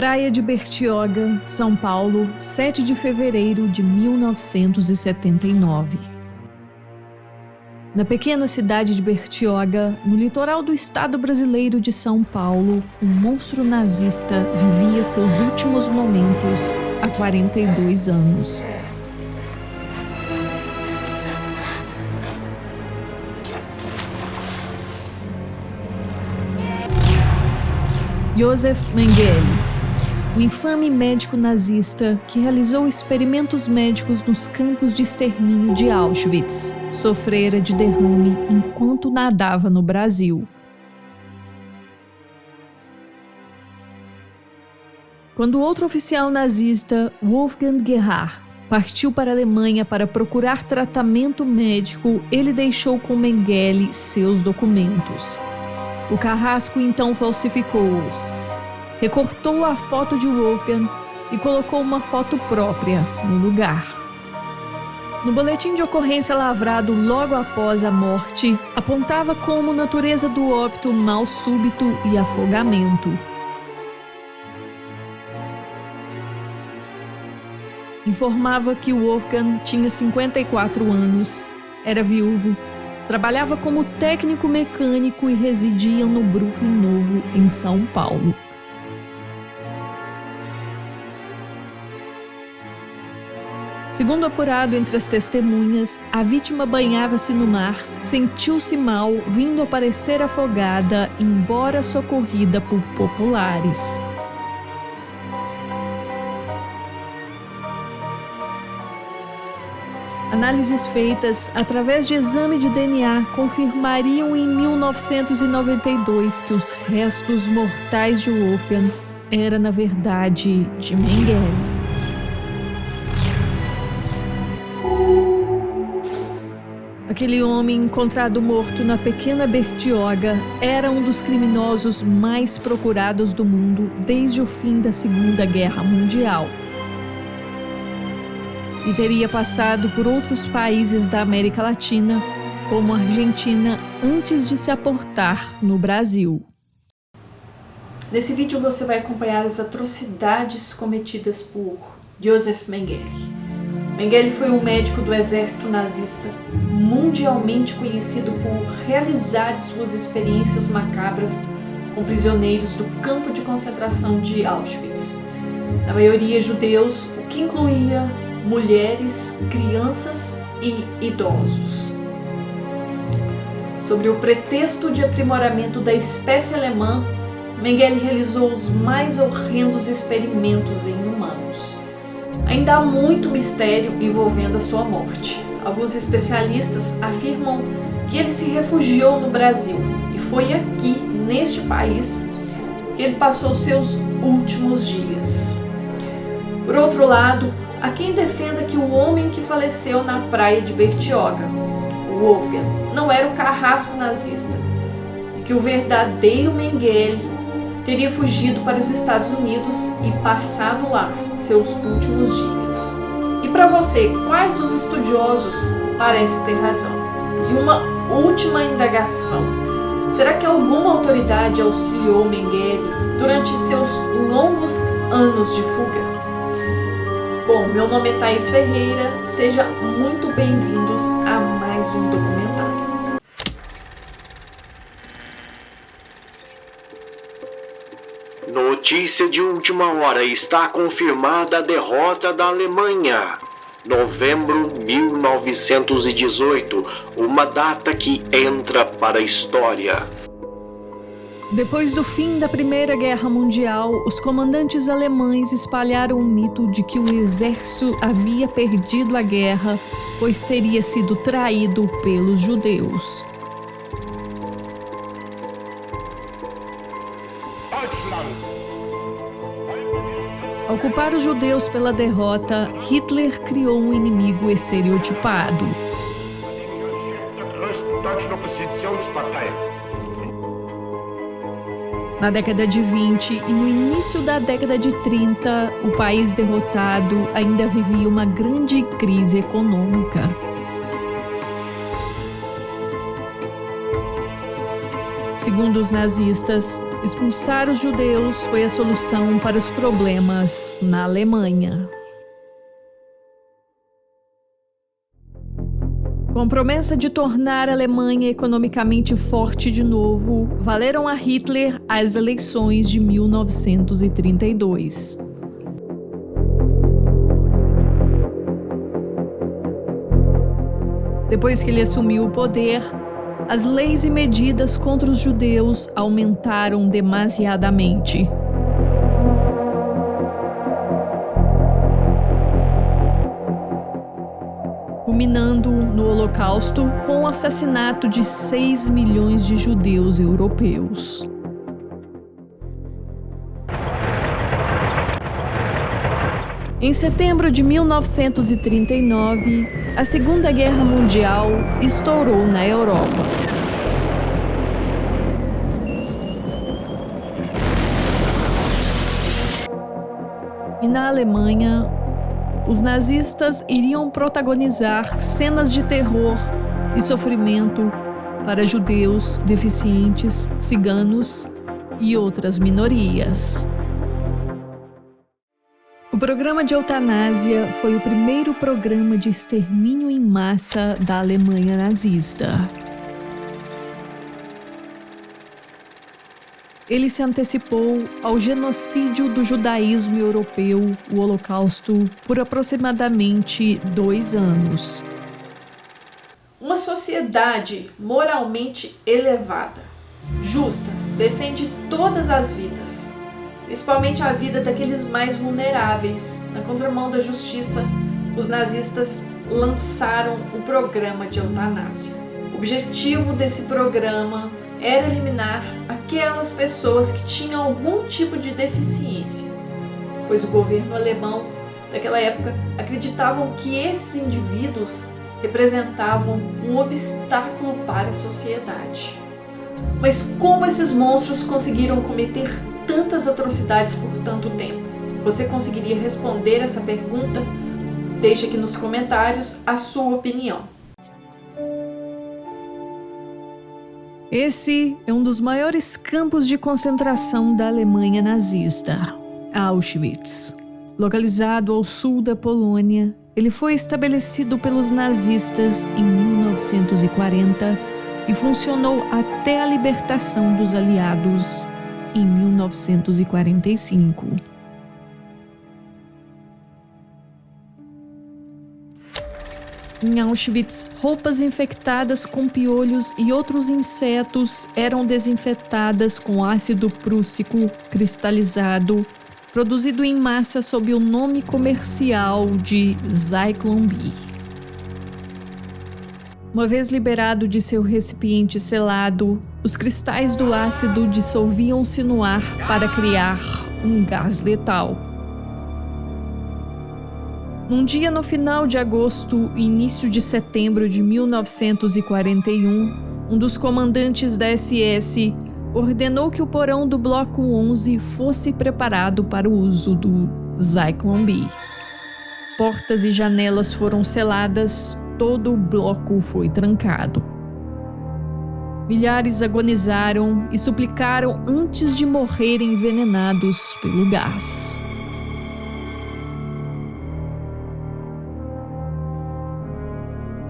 Praia de Bertioga, São Paulo, 7 de fevereiro de 1979. Na pequena cidade de Bertioga, no litoral do estado brasileiro de São Paulo, um monstro nazista vivia seus últimos momentos há 42 anos. Josef Mengele, o infame médico nazista que realizou experimentos médicos nos campos de extermínio de Auschwitz, sofrera de derrame enquanto nadava no Brasil. Quando outro oficial nazista, Wolfgang Gerhard, partiu para a Alemanha para procurar tratamento médico, ele deixou com Mengele seus documentos. O carrasco então falsificou-os, recortou a foto de Wolfgang e colocou uma foto própria no lugar. No boletim de ocorrência lavrado logo após a morte, apontava como natureza do óbito mal súbito e afogamento. Informava que Wolfgang tinha 54 anos, era viúvo, trabalhava como técnico mecânico e residia no Brooklyn Novo, em São Paulo. Segundo apurado entre as testemunhas, a vítima banhava-se no mar, sentiu-se mal, vindo a parecer afogada, embora socorrida por populares. Análises feitas através de exame de DNA confirmariam em 1992 que os restos mortais de Wolfgang eram, na verdade, de Mengele. Aquele homem encontrado morto na pequena Bertioga era um dos criminosos mais procurados do mundo desde o fim da Segunda Guerra Mundial. E teria passado por outros países da América Latina, como a Argentina, antes de se aportar no Brasil. Nesse vídeo você vai acompanhar as atrocidades cometidas por Josef Mengele. Mengele foi um médico do exército nazista, mundialmente conhecido por realizar suas experiências macabras com prisioneiros do campo de concentração de Auschwitz. Na maioria judeus, o que incluía mulheres, crianças e idosos. Sob o pretexto de aprimoramento da espécie alemã, Mengele realizou os mais horrendos experimentos em humanos. Ainda há muito mistério envolvendo a sua morte. Alguns especialistas afirmam que ele se refugiou no Brasil e foi aqui, neste país, que ele passou seus últimos dias. Por outro lado, há quem defenda que o homem que faleceu na praia de Bertioga, o Wolfgang, não era o carrasco nazista, e que o verdadeiro Mengele teria fugido para os Estados Unidos e passado lá seus últimos dias. E para você, quais dos estudiosos parece ter razão? E uma última indagação: será que alguma autoridade auxiliou Mengele durante seus longos anos de fuga? Bom, meu nome é Thaís Ferreira, sejam muito bem-vindos a mais um documentário. Notícia de última hora: está confirmada a derrota da Alemanha. Novembro 1918, uma data que entra para a história. Depois do fim da Primeira Guerra Mundial, os comandantes alemães espalharam o mito de que o exército havia perdido a guerra, pois teria sido traído pelos judeus. Ao culpar os judeus pela derrota, Hitler criou um inimigo estereotipado. Na década de 20 e no início da década de 30, o país derrotado ainda vivia uma grande crise econômica. Segundo os nazistas, expulsar os judeus foi a solução para os problemas na Alemanha. Com a promessa de tornar a Alemanha economicamente forte de novo, valeram a Hitler as eleições de 1932. Depois que ele assumiu o poder, as leis e medidas contra os judeus aumentaram demasiadamente. Culminando no Holocausto com o assassinato de 6 milhões de judeus europeus. Em setembro de 1939, a Segunda Guerra Mundial estourou na Europa. E na Alemanha, os nazistas iriam protagonizar cenas de terror e sofrimento para judeus, deficientes, ciganos e outras minorias. O programa de eutanásia foi o primeiro programa de extermínio em massa da Alemanha nazista. Ele se antecipou ao genocídio do judaísmo europeu, o Holocausto, por aproximadamente 2 anos. Uma sociedade moralmente elevada, justa, defende todas as vidas, principalmente a vida daqueles mais vulneráveis. Na contramão da justiça, os nazistas lançaram o programa de eutanásia. O objetivo desse programa era eliminar aquelas pessoas que tinham algum tipo de deficiência, pois o governo alemão daquela época acreditavam que esses indivíduos representavam um obstáculo para a sociedade. Mas como esses monstros conseguiram cometer tantas atrocidades por tanto tempo? Você conseguiria responder essa pergunta? Deixe aqui nos comentários a sua opinião. Esse é um dos maiores campos de concentração da Alemanha nazista, Auschwitz. Localizado ao sul da Polônia, ele foi estabelecido pelos nazistas em 1940 e funcionou até a libertação dos aliados em 1945. Em Auschwitz, roupas infectadas com piolhos e outros insetos eram desinfetadas com ácido prússico cristalizado, produzido em massa sob o nome comercial de Zyklon B. Uma vez liberado de seu recipiente selado, os cristais do ácido dissolviam-se no ar para criar um gás letal. Num dia no final de agosto e início de setembro de 1941, um dos comandantes da SS ordenou que o porão do Bloco 11 fosse preparado para o uso do Zyklon B. Portas e janelas foram seladas, todo o bloco foi trancado. Milhares agonizaram e suplicaram antes de morrerem envenenados pelo gás.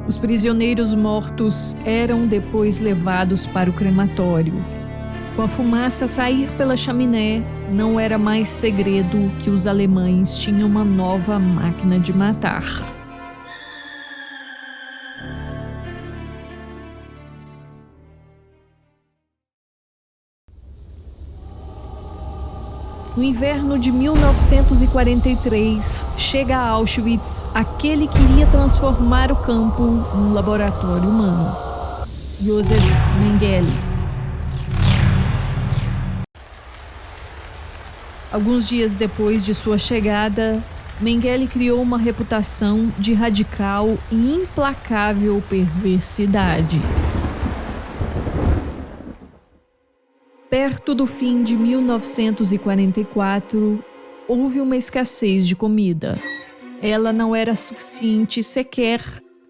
Os prisioneiros mortos eram depois levados para o crematório. Com a fumaça a sair pela chaminé, não era mais segredo que os alemães tinham uma nova máquina de matar. No inverno de 1943, chega a Auschwitz aquele que iria transformar o campo num laboratório humano, Josef Mengele. Alguns dias depois de sua chegada, Mengele criou uma reputação de radical e implacável perversidade. Perto do fim de 1944, houve uma escassez de comida. Ela não era suficiente sequer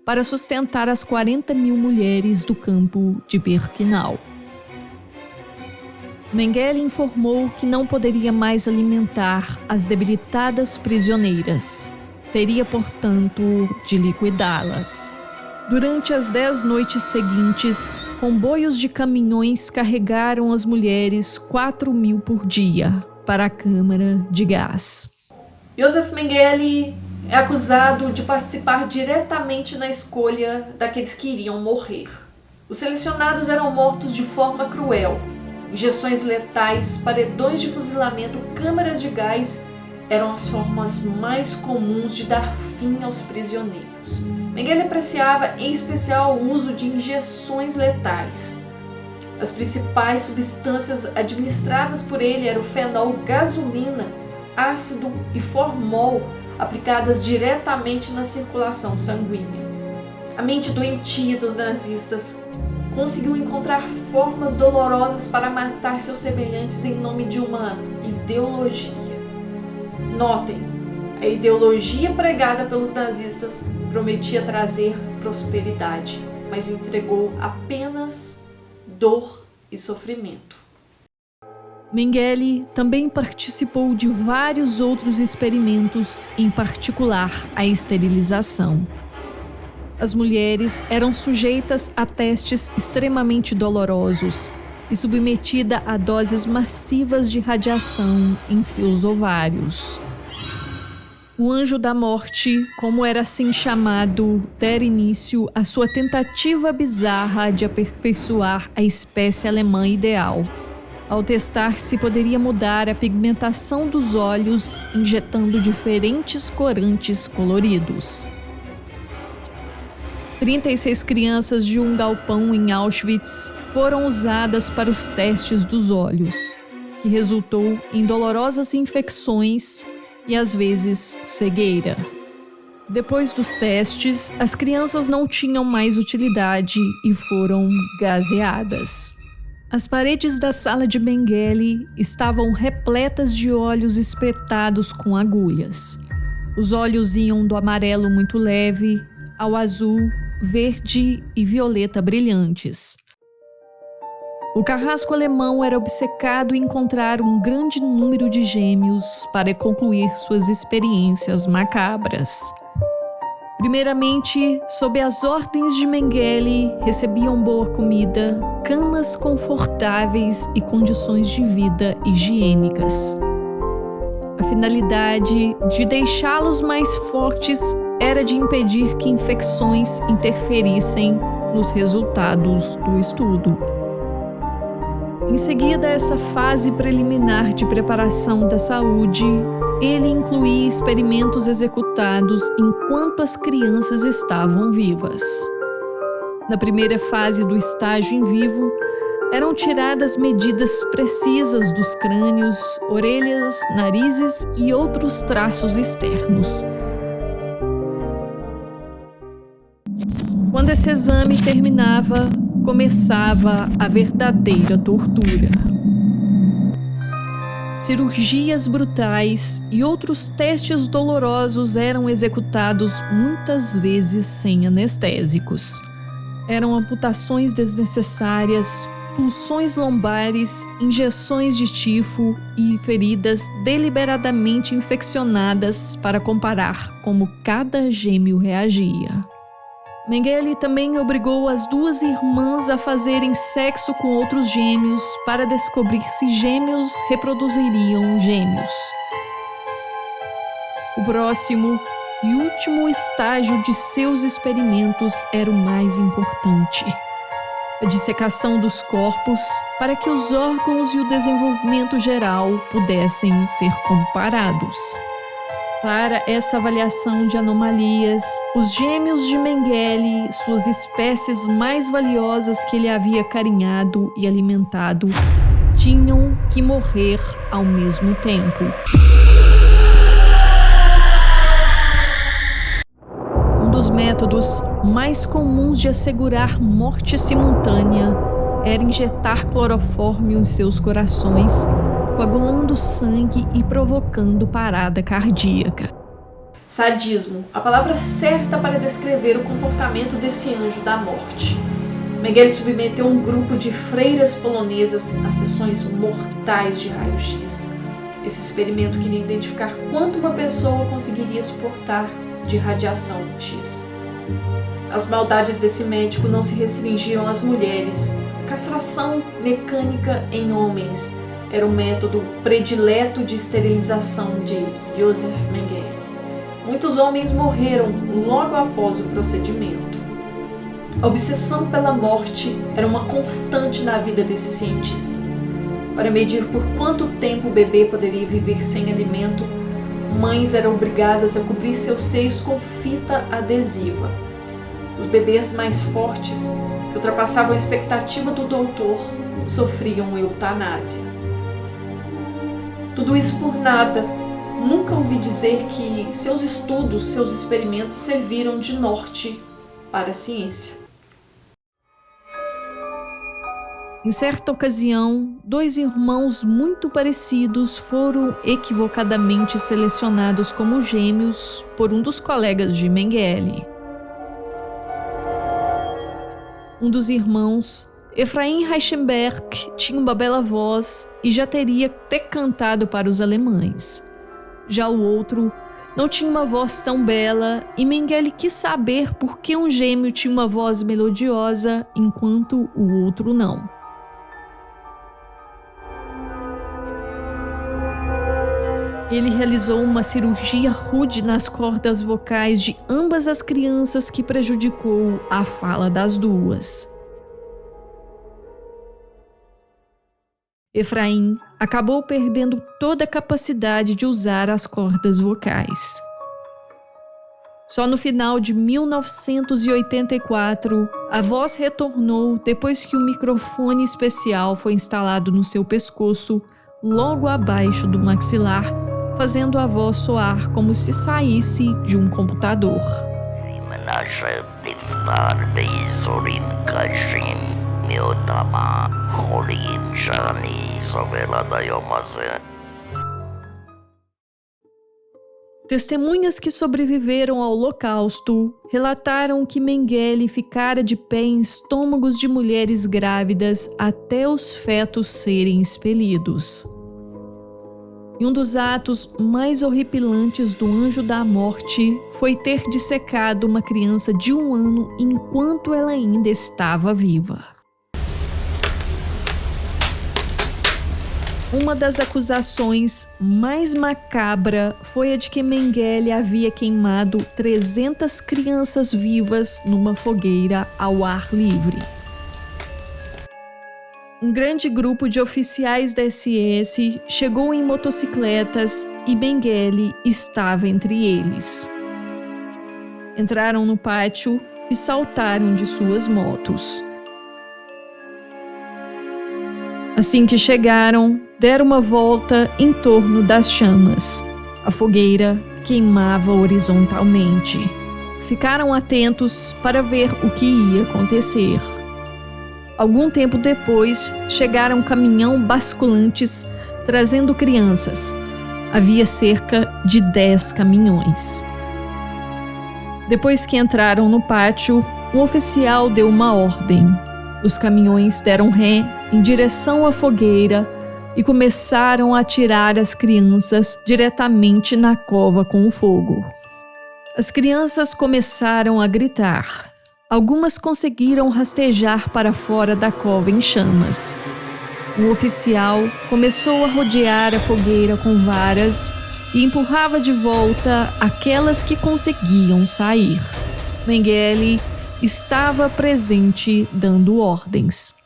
para sustentar as 40 mil mulheres do campo de Birkenau. Mengele informou que não poderia mais alimentar as debilitadas prisioneiras. Teria, portanto, de liquidá-las. Durante as 10 noites seguintes, comboios de caminhões carregaram as mulheres 4.000 por dia para a câmara de gás. Joseph Mengele é acusado de participar diretamente na escolha daqueles que iriam morrer. Os selecionados eram mortos de forma cruel. Injeções letais, paredões de fuzilamento, câmaras de gás eram as formas mais comuns de dar fim aos prisioneiros. Mengele apreciava em especial o uso de injeções letais. As principais substâncias administradas por ele eram o fenol, gasolina, ácido e formol, aplicadas diretamente na circulação sanguínea. A mente doentia dos nazistas conseguiu encontrar formas dolorosas para matar seus semelhantes em nome de uma ideologia. Notem, a ideologia pregada pelos nazistas prometia trazer prosperidade, mas entregou apenas dor e sofrimento. Mengele também participou de vários outros experimentos, em particular a esterilização. As mulheres eram sujeitas a testes extremamente dolorosos e submetidas a doses massivas de radiação em seus ovários. O anjo da morte, como era assim chamado, dera início à sua tentativa bizarra de aperfeiçoar a espécie alemã ideal, ao testar se poderia mudar a pigmentação dos olhos injetando diferentes corantes coloridos. 36 crianças de um galpão em Auschwitz foram usadas para os testes dos olhos, que resultou em dolorosas infecções e, às vezes, cegueira. Depois dos testes, as crianças não tinham mais utilidade e foram gaseadas. As paredes da sala de Mengele estavam repletas de olhos espetados com agulhas. Os olhos iam do amarelo muito leve ao azul, verde e violeta brilhantes. O carrasco alemão era obcecado em encontrar um grande número de gêmeos para concluir suas experiências macabras. Primeiramente, sob as ordens de Mengele, recebiam boa comida, camas confortáveis e condições de vida higiênicas. A finalidade de deixá-los mais fortes era de impedir que infecções interferissem nos resultados do estudo. Em seguida a essa fase preliminar de preparação da saúde, ele incluía experimentos executados enquanto as crianças estavam vivas. Na primeira fase do estágio em vivo, eram tiradas medidas precisas dos crânios, orelhas, narizes e outros traços externos. Quando esse exame terminava, começava a verdadeira tortura. Cirurgias brutais e outros testes dolorosos eram executados muitas vezes sem anestésicos. Eram amputações desnecessárias, punções lombares, injeções de tifo e feridas deliberadamente infeccionadas para comparar como cada gêmeo reagia. Mengele também obrigou as duas irmãs a fazerem sexo com outros gêmeos para descobrir se gêmeos reproduziriam gêmeos. O próximo e último estágio de seus experimentos era o mais importante: a dissecação dos corpos para que os órgãos e o desenvolvimento geral pudessem ser comparados. Para essa avaliação de anomalias, os gêmeos de Mengele, suas espécies mais valiosas que ele havia carinhado e alimentado, tinham que morrer ao mesmo tempo. Um dos métodos mais comuns de assegurar morte simultânea era injetar clorofórmio em seus corações, coagulando sangue e provocando parada cardíaca. Sadismo, a palavra certa para descrever o comportamento desse anjo da morte. Mengele submeteu um grupo de freiras polonesas a sessões mortais de raio-x. Esse experimento queria identificar quanto uma pessoa conseguiria suportar de radiação X. As maldades desse médico não se restringiram às mulheres. Castração mecânica em homens era o método predileto de esterilização de Josef Mengele. Muitos homens morreram logo após o procedimento. A obsessão pela morte era uma constante na vida desse cientista. Para medir por quanto tempo o bebê poderia viver sem alimento, mães eram obrigadas a cobrir seus seios com fita adesiva. Os bebês mais fortes, que ultrapassavam a expectativa do doutor, sofriam eutanásia. Tudo isso por nada. Nunca ouvi dizer que seus estudos, seus experimentos serviram de norte para a ciência. Em certa ocasião, 2 irmãos muito parecidos foram equivocadamente selecionados como gêmeos por um dos colegas de Mengele. Um dos irmãos, Efraim Reichenberg, tinha uma bela voz e já teria até cantado para os alemães. Já o outro não tinha uma voz tão bela e Mengele quis saber por que um gêmeo tinha uma voz melodiosa enquanto o outro não. Ele realizou uma cirurgia rude nas cordas vocais de ambas as crianças que prejudicou a fala das duas. Efraim acabou perdendo toda a capacidade de usar as cordas vocais. Só no final de 1984, a voz retornou depois que um microfone especial foi instalado no seu pescoço, logo abaixo do maxilar, fazendo a voz soar como se saísse de um computador. Testemunhas que sobreviveram ao Holocausto relataram que Mengele ficara de pé em estômagos de mulheres grávidas até os fetos serem expelidos. E um dos atos mais horripilantes do Anjo da Morte foi ter dissecado uma criança de 1 ano enquanto ela ainda estava viva. Uma das acusações mais macabra foi a de que Mengele havia queimado 300 crianças vivas numa fogueira ao ar livre. Um grande grupo de oficiais da SS chegou em motocicletas e Mengele estava entre eles. Entraram no pátio e saltaram de suas motos. Assim que chegaram, deram uma volta em torno das chamas. A fogueira queimava horizontalmente. Ficaram atentos para ver o que ia acontecer. Algum tempo depois, chegaram um caminhão basculantes trazendo crianças. Havia cerca de 10 caminhões. Depois que entraram no pátio, um oficial deu uma ordem. Os caminhões deram ré em direção à fogueira e começaram a atirar as crianças diretamente na cova com o fogo. As crianças começaram a gritar. Algumas conseguiram rastejar para fora da cova em chamas. O oficial começou a rodear a fogueira com varas e empurrava de volta aquelas que conseguiam sair. Mengele estava presente dando ordens.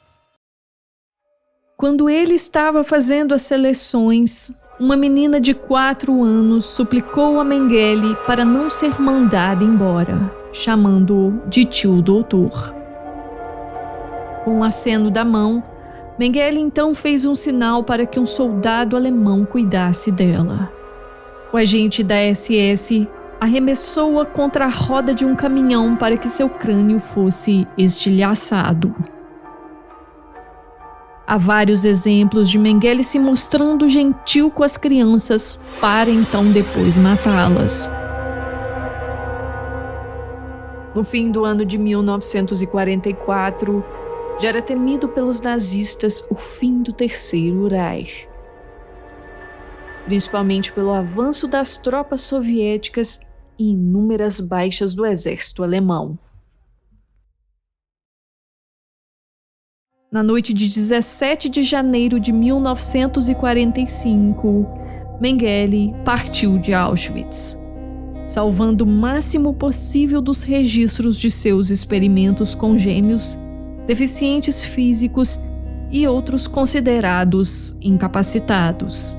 Quando ele estava fazendo as seleções, uma menina de 4 anos suplicou a Mengele para não ser mandada embora, chamando-o de tio doutor. Com um aceno da mão, Mengele então fez um sinal para que um soldado alemão cuidasse dela. O agente da SS arremessou-a contra a roda de um caminhão para que seu crânio fosse estilhaçado. Há vários exemplos de Mengele se mostrando gentil com as crianças para então depois matá-las. No fim do ano de 1944, já era temido pelos nazistas o fim do Terceiro Reich, principalmente pelo avanço das tropas soviéticas e inúmeras baixas do exército alemão. Na noite de 17 de janeiro de 1945, Mengele partiu de Auschwitz, salvando o máximo possível dos registros de seus experimentos com gêmeos, deficientes físicos e outros considerados incapacitados.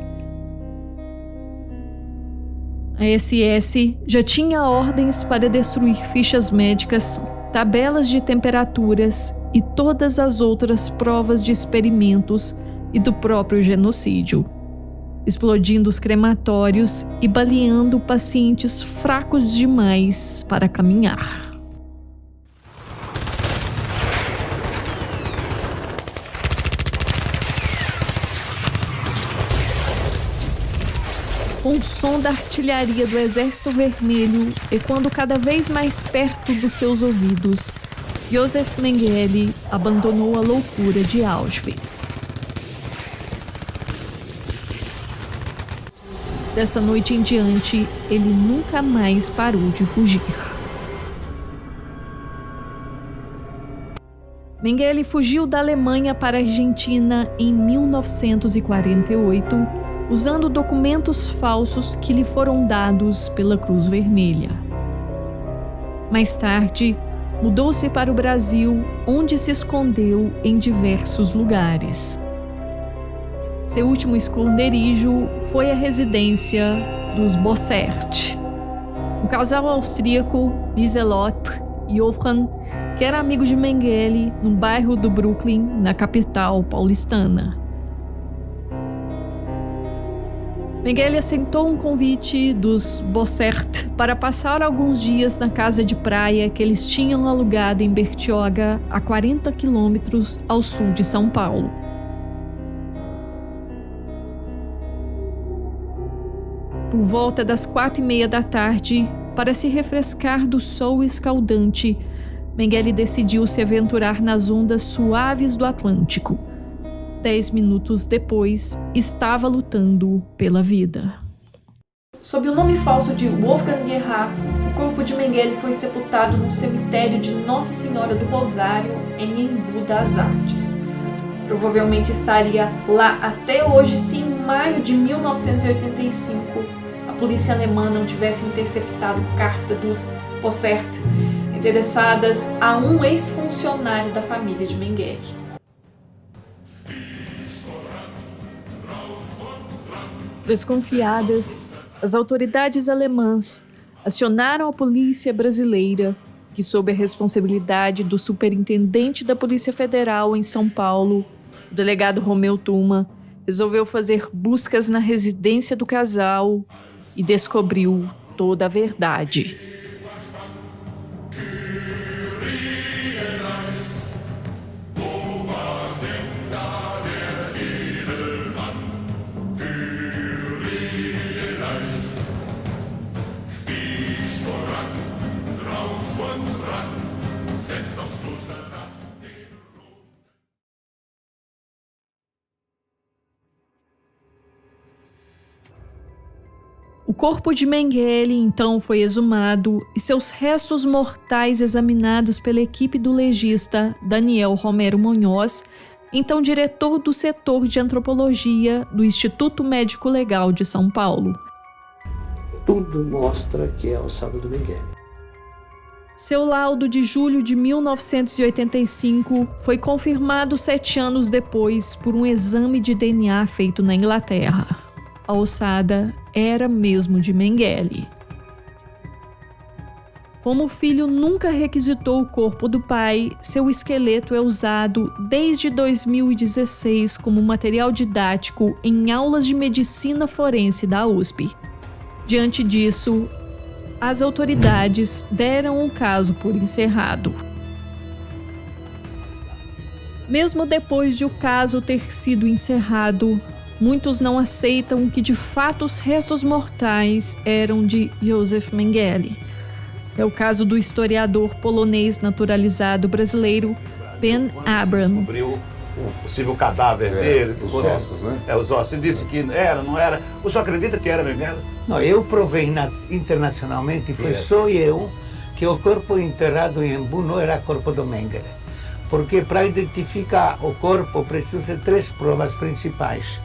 A SS já tinha ordens para destruir fichas médicas, tabelas de temperaturas e todas as outras provas de experimentos e do próprio genocídio, explodindo os crematórios e baleando pacientes fracos demais para caminhar. Com o som da artilharia do Exército Vermelho ecoando cada vez mais perto dos seus ouvidos, Josef Mengele abandonou a loucura de Auschwitz. Dessa noite em diante, ele nunca mais parou de fugir. Mengele fugiu da Alemanha para a Argentina em 1948, usando documentos falsos que lhe foram dados pela Cruz Vermelha. Mais tarde, mudou-se para o Brasil, onde se escondeu em diversos lugares. Seu último esconderijo foi a residência dos Bossert, um casal austríaco, Lieselot e Wolfgang, que era amigo de Mengele, num bairro do Brooklyn, na capital paulistana. Mengele aceitou um convite dos Bossert para passar alguns dias na casa de praia que eles tinham alugado em Bertioga, a 40 quilômetros ao sul de São Paulo. Por volta das 4:30 da tarde, para se refrescar do sol escaldante, Mengele decidiu se aventurar nas ondas suaves do Atlântico. 10 minutos depois, estava lutando pela vida. Sob o nome falso de Wolfgang Gerhard, o corpo de Mengele foi sepultado no cemitério de Nossa Senhora do Rosário, em Embu das Artes. Provavelmente estaria lá até hoje se em maio de 1985 a polícia alemã não tivesse interceptado carta dos Bossert interessadas a um ex-funcionário da família de Mengele. Desconfiadas, as autoridades alemãs acionaram a polícia brasileira, que, sob a responsabilidade do superintendente da Polícia Federal em São Paulo, o delegado Romeu Tuma, resolveu fazer buscas na residência do casal e descobriu toda a verdade. O corpo de Mengele então foi exumado e seus restos mortais examinados pela equipe do legista Daniel Romero Munhoz, então diretor do setor de antropologia do Instituto Médico Legal de São Paulo. Tudo mostra que é a ossada do Mengele. Seu laudo de julho de 1985 foi confirmado 7 anos depois por um exame de DNA feito na Inglaterra. A ossada era mesmo de Mengele. Como o filho nunca requisitou o corpo do pai, seu esqueleto é usado desde 2016 como material didático em aulas de medicina forense da USP. Diante disso, as autoridades deram o caso por encerrado. Mesmo depois de o caso ter sido encerrado, muitos não aceitam que de fato os restos mortais eram de Josef Mengele. É o caso do historiador polonês naturalizado brasileiro Ben Abram. Descobriu o possível cadáver dele. Os ossos, né? Os ossos. Ele disse que era, não era. O senhor acredita que era Mengele? Não, eu provei internacionalmente, foi só eu, que o corpo enterrado em Embu não era corpo do Mengele. Porque para identificar o corpo precisa de 3 provas principais: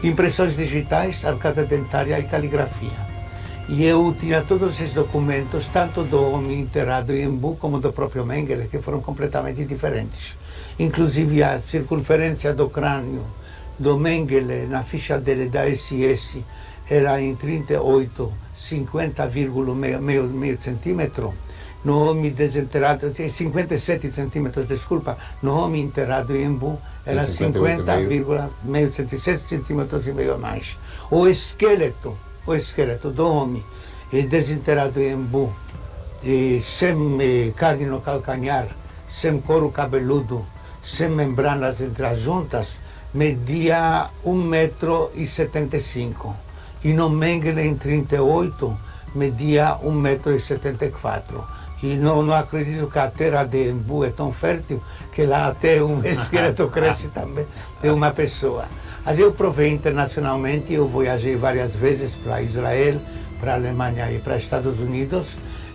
impressões digitais, arcada dentária e caligrafia. E eu tinha todos esses documentos, tanto do homem enterrado em Embu como do próprio Mengele, que foram completamente diferentes. Inclusive a circunferência do crânio do Mengele na ficha dele da SS era em 38, 50,5 centímetro. No homem desenterrado, 57 centímetros, desculpa, no homem enterrado em Embu era 50,5 centímetros e meio a mais. O esqueleto do homem desenterrado em Embu, sem carne no calcanhar, sem couro cabeludo, sem membranas entre as juntas, media 1,75 m. E no Mengele, em 38, media 1,74 m. E não acredito que a terra de Embu é tão fértil que lá até um esqueleto cresce também de uma pessoa. Mas eu provei internacionalmente, eu viajei várias vezes para Israel, para a Alemanha e para Estados Unidos,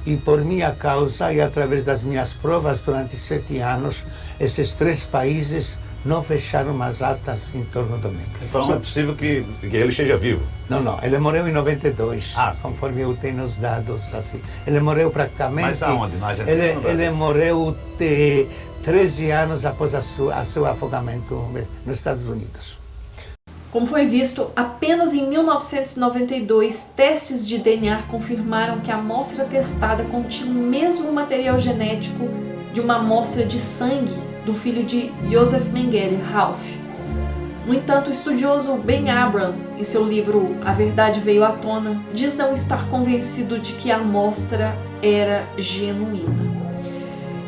e por minha causa e através das minhas provas durante 7 anos, esses 3 países não fecharam as atas em torno do Mengele. Então não é possível que ele esteja vivo. Não, ele morreu em 92, conforme eu tenho os dados assim. Ele morreu praticamente... Mas aonde? Na Argentina? Ele morreu 13 anos após seu afogamento nos Estados Unidos. Como foi visto, apenas em 1992, testes de DNA confirmaram que a amostra testada continha o mesmo material genético de uma amostra de sangue do filho de Yosef Mengele, Ralph. No entanto, o estudioso Ben Abram, em seu livro A Verdade Veio à Tona, diz não estar convencido de que a amostra era genuína.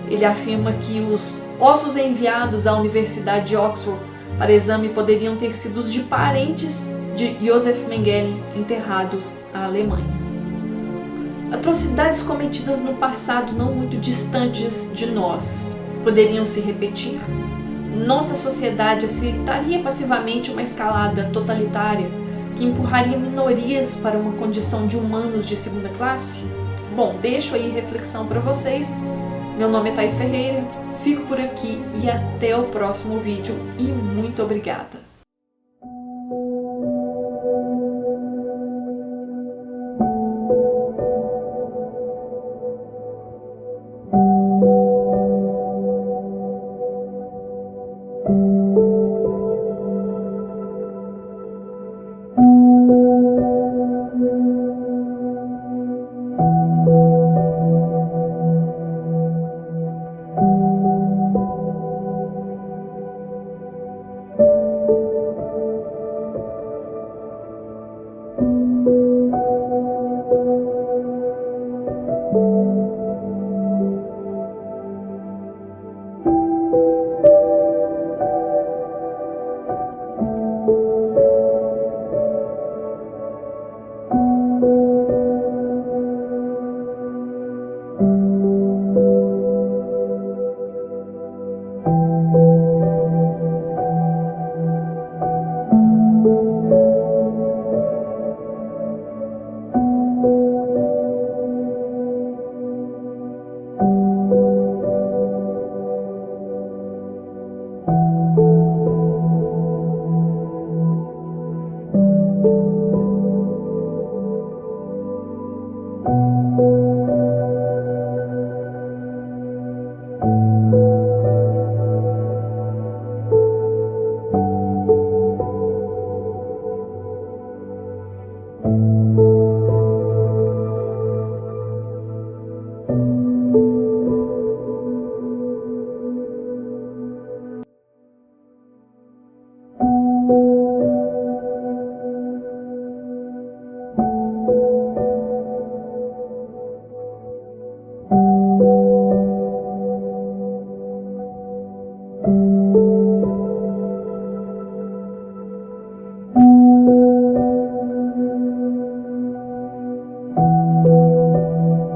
Ele afirma que os ossos enviados à Universidade de Oxford para exame poderiam ter sido os de parentes de Yosef Mengele enterrados na Alemanha. Atrocidades cometidas no passado não muito distantes de nós poderiam se repetir? Nossa sociedade aceitaria passivamente uma escalada totalitária que empurraria minorias para uma condição de humanos de segunda classe? Bom, deixo aí reflexão para vocês. Meu nome é Thaís Ferreira, fico por aqui e até o próximo vídeo e muito obrigada!